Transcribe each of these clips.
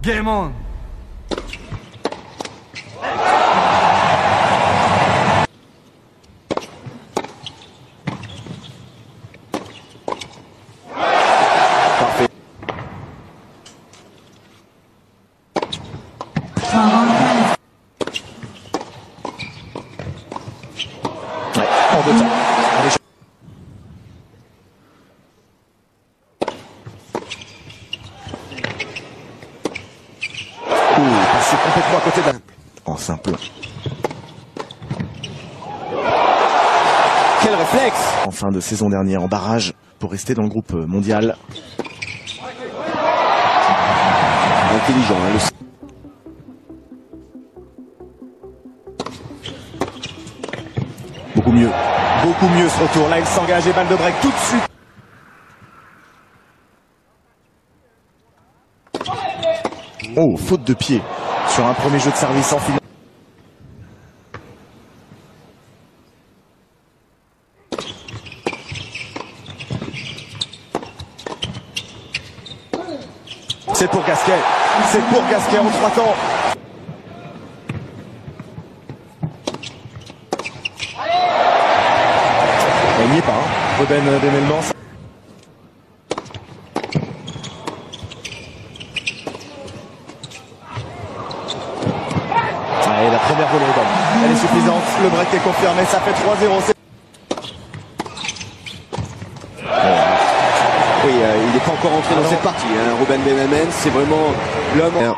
Game on. Parfait. Ouais, en 2 temps. Allez, passé complètement à côté d'un. En simple. Quel réflexe! En fin de saison dernière, en barrage, pour rester dans le groupe mondial. Intelligent, hein, Beaucoup mieux ce retour. Là, il s'engage et balle de break tout de suite. Oh, faute de pied sur un premier jeu de service en finale. C'est pour Gasquet. C'est pour Gasquet en 3 temps. Il n'y est pas, hein. Ruben Bemelmans. Allez, la première volée est bonne. Elle est suffisante. Le break est confirmé. Ça fait 3-0. Oui, il n'est pas encore entré dans cette partie. Hein. Ruben Bemelmans, c'est vraiment l'homme.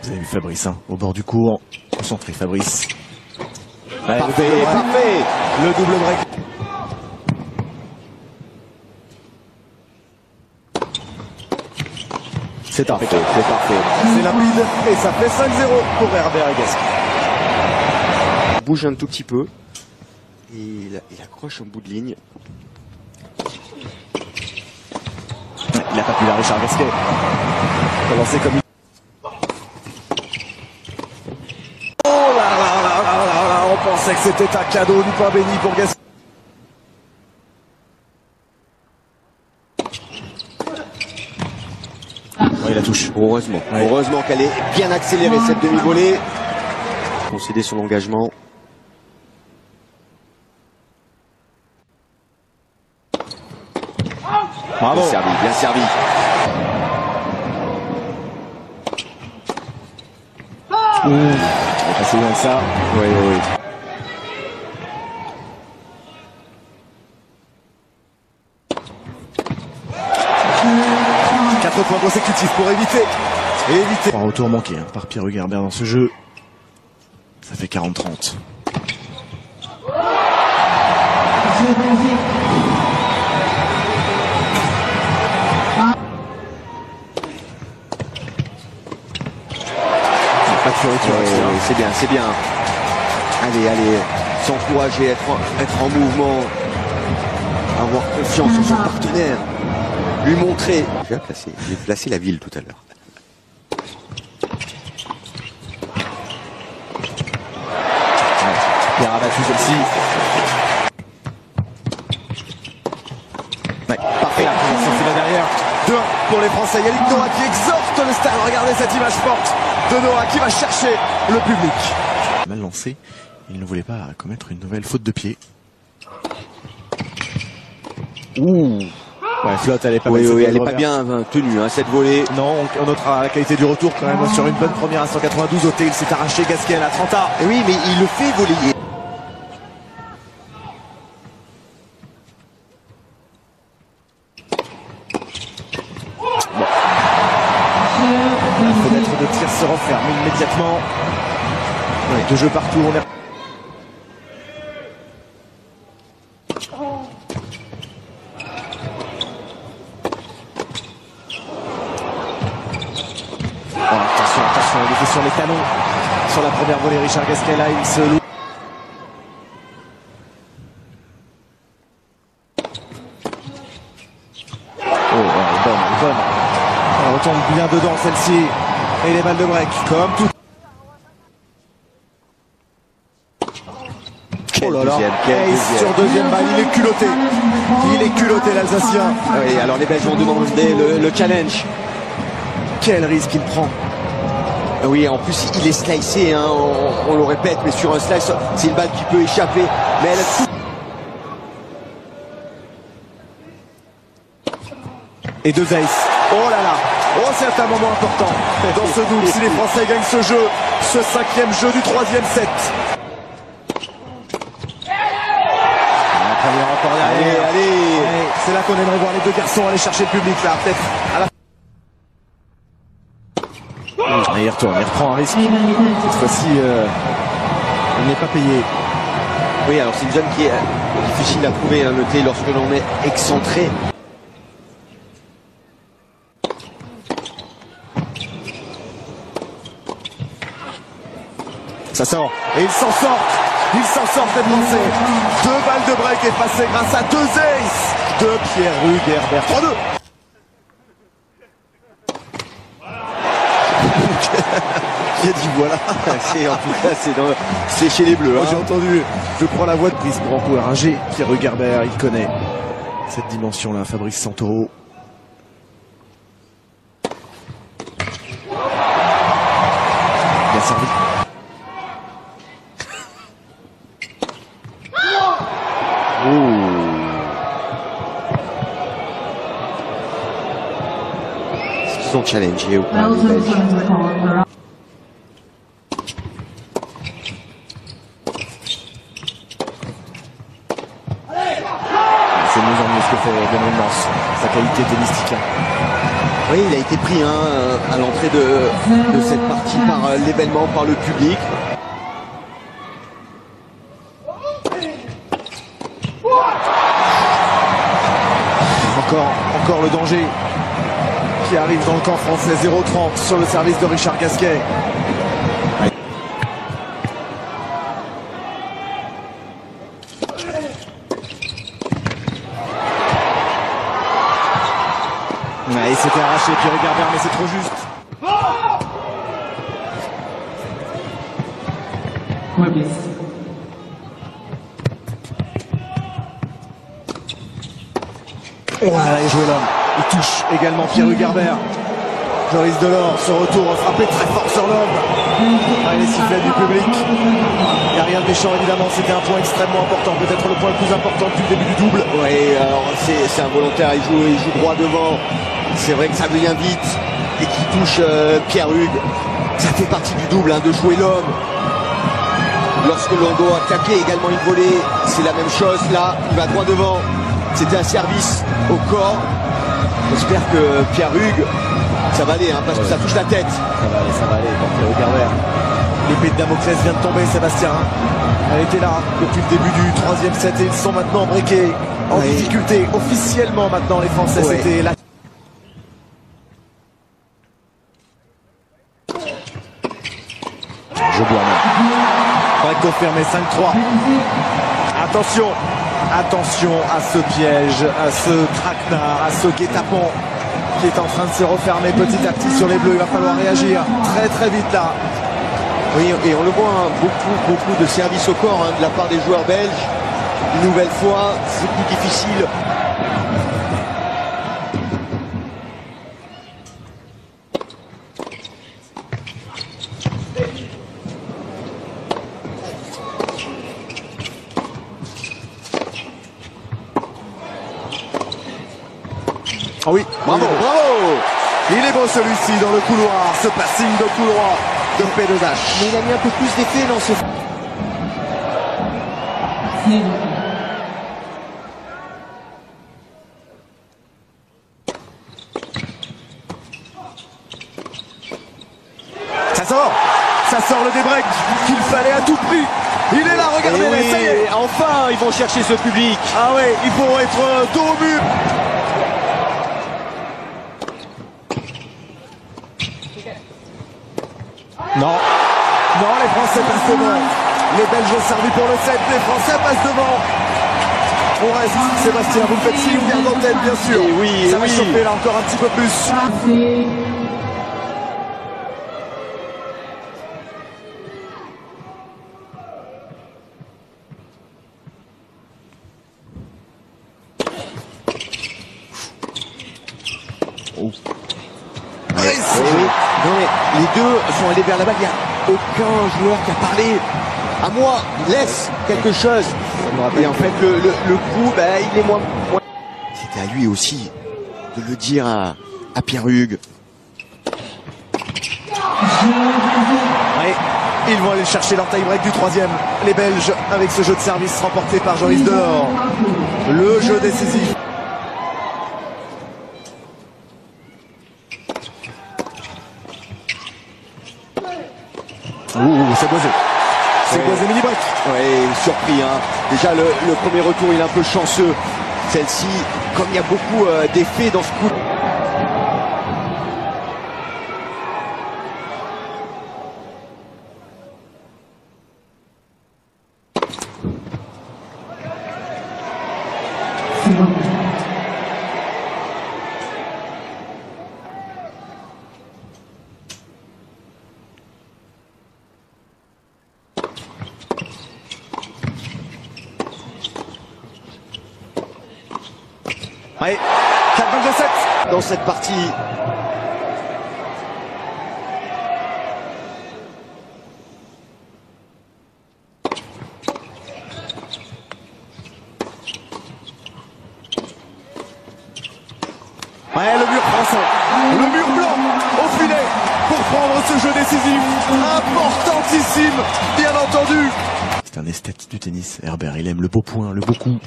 Vous avez vu Fabrice, hein, au bord du court. Concentré, Fabrice. Parfait, parfait. Le double break. C'est parfait. C'est parfait. C'est limpide et ça fait 5-0 pour Herbert et Gasquet. Il bouge un tout petit peu. Et il accroche en bout de ligne. Il n'a pas pu la Richard Gasquet. Commencer comme il... Oh là là là là là là, on pensait que c'était un cadeau du pain béni pour Gasquet. Ouais, il la touche. Heureusement. Ouais. Heureusement qu'elle est bien accélérée cette demi-volée. Concéder son engagement. Bravo. Bien servi, bien servi. Il est passé loin que ça. Oui, oui, oui. Quatre points consécutifs pour éviter. Un retour manqué, hein, par Pierre Herbert dans ce jeu. Ça fait 40-30. C'est bien, c'est bien. Allez, allez, s'encourager, être en mouvement, avoir confiance en son partenaire, lui montrer. J'ai placé la ville tout à l'heure. Pierre a battu celle-ci. Ouais, parfait. La présentation qui va derrière. 2-1 pour les Français. Yannick Noah qui exhorte le stade. Regardez cette image forte de Noah qui va chercher le public. Mal lancé. Il ne voulait pas commettre une nouvelle faute de pied. Ouh. Ouais, flotte, elle est pas, oui, elle est pas bien tenue, hein, cette volée. Non, on notera la qualité du retour quand même sur une bonne première à 192. Oté, il s'est arraché. Gasquet à la 30A. Et oui, mais il le fait voler. La fenêtre de tir se referme immédiatement. Ouais, 2 jeux partout. On est... Attention, il était sur les canons. Sur la première volée, Richard Gasquet, là, il se loue. Oh, elle est bonne. Elle retombe bien dedans, celle-ci. Et les balles de break, comme tout. Oh là là, sur deuxième balle, il est culotté. Il est culotté, l'Alsacien. Oui, alors les Belges ont demandé le challenge. Quel risque il prend. Oui, en plus il est slicé, hein, on le répète, mais sur un slice, c'est une balle qui peut échapper. Mais elle a tout. Et deux aces. Oh là là. Oh, c'est un moment important dans ce double. Si les Français gagnent ce jeu, ce 5e jeu du 3e set. Encore derrière. Allez. C'est là qu'on aimerait voir les deux garçons aller chercher le public là, peut-être à la... Et il retourne, il reprend un risque. Cette fois-ci, il n'est pas payé. Oui, alors c'est une zone qui est difficile à trouver, à noter lorsque l'on est excentré. Ça sort. Et ils s'en sortent. Ils s'en sortent les Français. 2 balles de break effacées grâce à 2 aces de Pierre-Hugues Herbert. 3-2. Qui a dit voilà. En tout cas, c'est chez les Bleus. Oh, Hein. j'ai entendu, je crois la voix de prise pour encourager Pierre-Hugues Herbert. Il connaît cette dimension-là, Fabrice Santoro. Bien servi. Est-ce qu'ils ont challengé ou pas les Belges? C'est de mieux en mieux ce que fait Benoît Mans, sa qualité tennistique. Oui, il a été pris à l'entrée de cette partie par l'événement, par le public. Encore le danger qui arrive dans le camp français. 0-30 sur le service de Richard Gasquet. Il s'était arraché Pierre-Hugues Herbert, mais c'est trop juste. Voilà, et joué l'homme. Il touche également Pierre-Hugues Herbert. Joris Delors se retourne, frappé très fort sur l'homme. Les sifflets du public. Il n'y a rien de méchant évidemment, c'était un point extrêmement important, peut-être le point le plus important depuis le début du double. Oui, alors c'est involontaire, il joue droit devant. C'est vrai que ça vient vite et qu'il touche Pierre-Hugues. Ça fait partie du double, hein, de jouer l'homme. Lorsque l'on doit attaquer également une volée, c'est la même chose. Là, il va droit devant. C'était un service au corps. J'espère que Pierre-Hugues, ça va aller, hein, parce que ça touche la tête. Ça va aller pour Pierre-Hugues Herbert. L'épée de Damoclès vient de tomber, Sébastien. Elle était là depuis le début du 3e set et ils sont maintenant briqués en difficulté. Officiellement maintenant, les Français, c'était la... Je bois. Pas confirmé, 5-3. Attention à ce piège, à ce traquenard, à ce guet-apens qui est en train de se refermer petit à petit sur les Bleus. Il va falloir réagir très vite là. Oui, et on le voit, hein, beaucoup de services au corps, hein, de la part des joueurs belges. Une nouvelle fois, c'est plus difficile. Oh oui, bravo. Il est beau celui-ci dans le couloir, ce passing de couloir de P2H. Mais il a mis un peu plus d'effet dans ce... Ça sort le débreak qu'il fallait à tout prix. Il est là, regardez, oui, ça y est. Enfin, ils vont chercher ce public. Ah ouais, il faut être dos au mur. Non, les Français passent devant. Les Belges ont servi pour le 7, les Français passent devant. On reste, Sébastien, vous me faites signe, garde en tête, bien sûr. Et oui, ça va chauffer là encore un petit peu plus. Oui, Les deux sont allés vers la balle. Il n'y a aucun joueur qui a parlé. À moi, laisse quelque chose. Et en fait, le coup, ben, il est moins... C'était à lui aussi de le dire à Pierre Hugues. Ouais, ils vont aller chercher leur tie-break du troisième. Les Belges, avec ce jeu de service remporté par Joris Delors. Le jeu décisif. C'est Boisé. C'est Boisé mini-break. Oui, surpris. Hein. Déjà, le premier retour, il est un peu chanceux. Celle-ci, comme il y a beaucoup d'effets dans ce coup. Ouais, 4-22-7 dans cette partie. Ouais, le mur français, le mur blanc au filet pour prendre ce jeu décisif, importantissime, bien entendu. C'est un esthète du tennis, Herbert, il aime le beau point, le beau coup,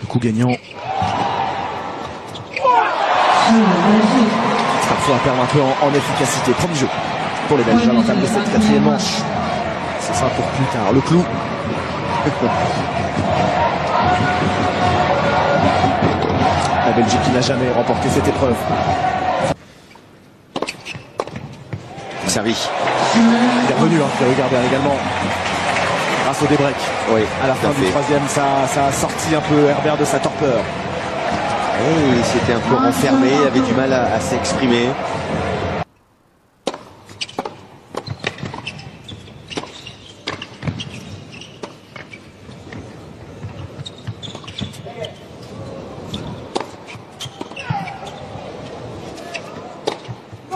le coup gagnant. Parfois à perdre un peu en efficacité. Premier jeu pour les Belges à l'entame de cette quatrième manche. Ce sera pour plus tard. Le clou. La Belgique qui n'a jamais remporté cette épreuve. Servi. Il est revenu, Pierre Hugues également. Grâce au débreak. Oui, à la fin du troisième, ça a sorti un peu Herbert de sa torpeur. Et il s'était un peu renfermé, il avait du mal à s'exprimer.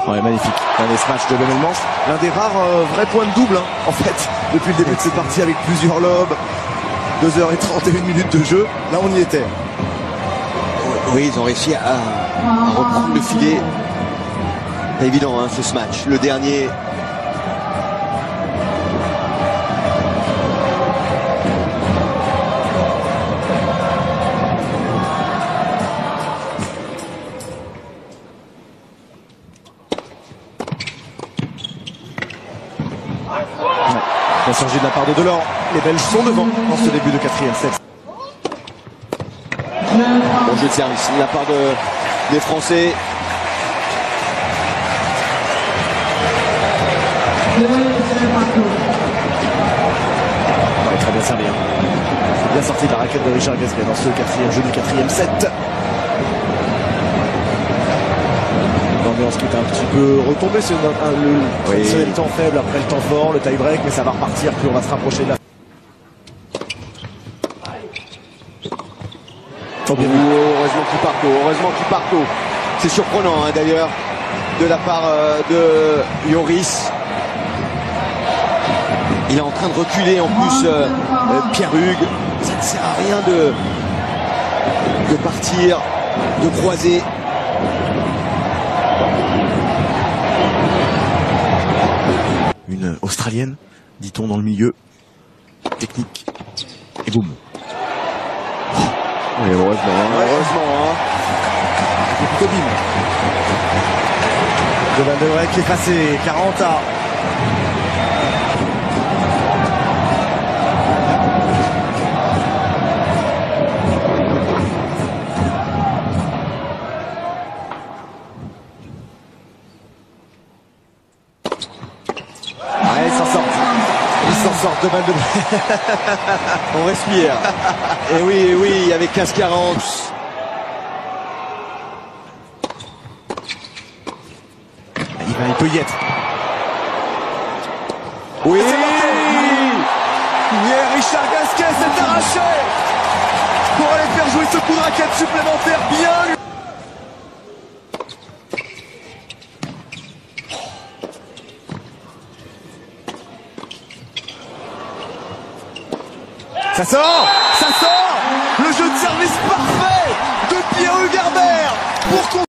Ouais, magnifique. Un smash de Lionel Manche. L'un des rares vrais points de double, en fait, depuis le début de cette partie avec plusieurs lobes. 2h31 minutes de jeu. Là, on y était. Oui, ils ont réussi à reprendre le filet. Pas évident, hein, ce smash. Le dernier. La surgit de la part de Delors. Les Belges sont devant dans ce début de quatrième set. Bon jeu de service de la part des Français. Ouais, très bien servi. Bien sorti de la raquette de Richard Gasquet dans ce quatrième jeu du quatrième set. L'ambiance qui est un petit peu retombée sur le temps faible après le temps fort, le tie-break, mais ça va repartir, puis on va se rapprocher de la... Heureusement qu'il part tôt. C'est surprenant hein, d'ailleurs de la part de Joris. Il est en train de reculer en plus Pierre Hugues. Ça ne sert à rien de partir, de croiser. Une Australienne, dit-on dans le milieu. Technique. Et boum. Et heureusement. Plutôt bim. De Valdevray qui est passé. 40 à... sorte de Valdevray. On respire. Et oui, avec 15-40. Il peut y être. Oui. Richard Gasquet s'est arraché pour aller faire jouer ce coup de raquette supplémentaire bien lui. Ça sort. Le jeu de service parfait de Pierre-Hugues Herbert pour